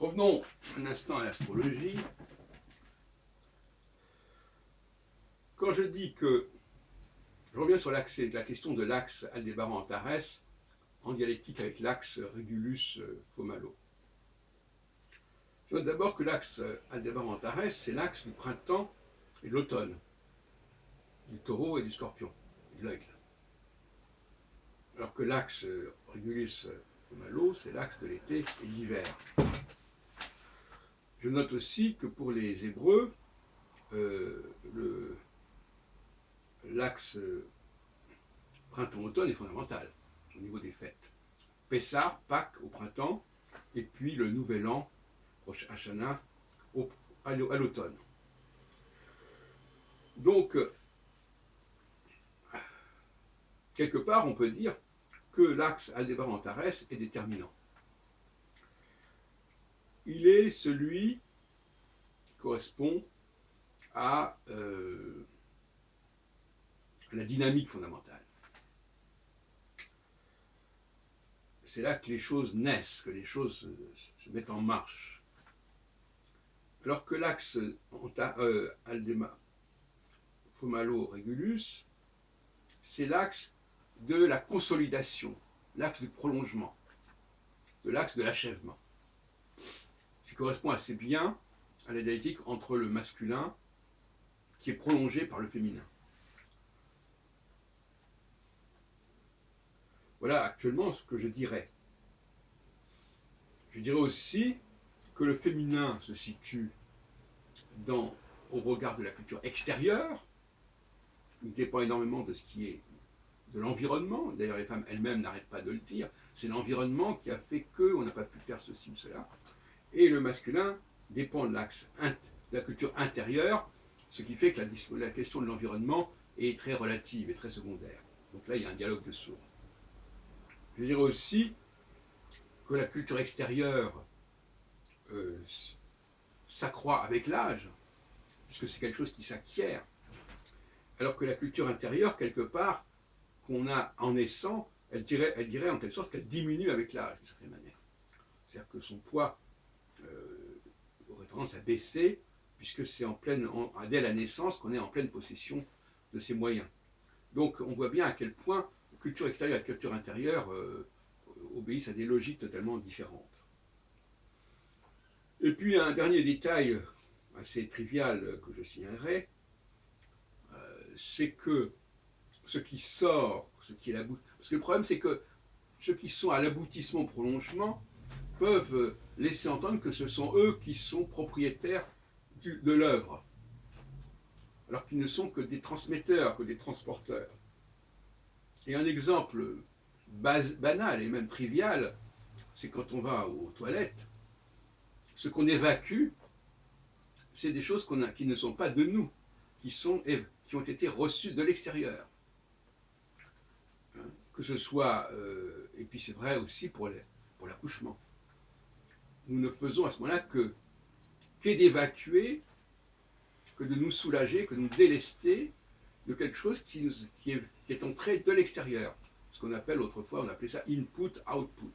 Revenons un instant à l'astrologie. Quand je dis que, je reviens sur la question de l'axe Aldébaran-Antares en dialectique avec l'axe Régulus-Fomalo. Je note d'abord que l'axe Aldébaran-Antares, c'est l'axe du printemps et de l'automne, du taureau et du scorpion, et de l'aigle. Alors que l'axe Régulus-Fomalo, c'est l'axe de l'été et de l'hiver. Je note aussi que pour les Hébreux, l'axe printemps-automne est fondamental au niveau des fêtes. Pessah, Pâques au printemps, et puis le Nouvel An, Rosh Hashanah, à l'automne. Donc, quelque part, on peut dire que l'axe Aldébaran-Antares est déterminant. Il est celui qui correspond à la dynamique fondamentale. C'est là que les choses naissent, que les choses se mettent en marche. Alors que l'axe Fomalo-Régulus, c'est l'axe de la consolidation, l'axe du prolongement, de l'axe de l'achèvement. Ce qui correspond assez bien à la dialectique entre le masculin qui est prolongé par le féminin. Voilà actuellement ce que je dirais. Je dirais aussi que le féminin se situe au regard de la culture extérieure. Il dépend énormément de ce qui est de l'environnement. D'ailleurs, les femmes elles-mêmes n'arrêtent pas de le dire. C'est l'environnement qui a fait qu'on n'a pas pu faire ceci ou cela. Et le masculin dépend de l'axe de la culture intérieure, ce qui fait que la question de l'environnement est très relative et très secondaire. Donc là, il y a un dialogue de sourds. Je dirais aussi que la culture extérieure s'accroît avec l'âge, puisque c'est quelque chose qui s'acquiert, alors que la culture intérieure, quelque part, qu'on a en naissant, elle dirait en quelque sorte qu'elle diminue avec l'âge, d'une certaine manière. C'est-à-dire que son poids aurait tendance à baisser, puisque c'est dès la naissance qu'on est en pleine possession de ses moyens. Donc on voit bien à quel point la culture extérieure et la culture intérieure obéissent à des logiques totalement différentes. Et puis un dernier détail assez trivial que je signalerai, c'est que ce qui sort, ce qui est l'aboutissement, parce que le problème c'est que ceux qui sont à l'aboutissement prolongement peuvent laisser entendre que ce sont eux qui sont propriétaires de l'œuvre, alors qu'ils ne sont que des transmetteurs, que des transporteurs. Et un exemple banal et même trivial, c'est quand on va aux toilettes, ce qu'on évacue, c'est des choses qui ne sont pas de nous, qui ont été reçues de l'extérieur. Que ce soit, et puis c'est vrai aussi pour l'accouchement. Nous ne faisons à ce moment-là d'évacuer, que de nous soulager, que de nous délester de quelque chose qui est entré de l'extérieur. Ce qu'on appelle autrefois, on appelait ça input, output.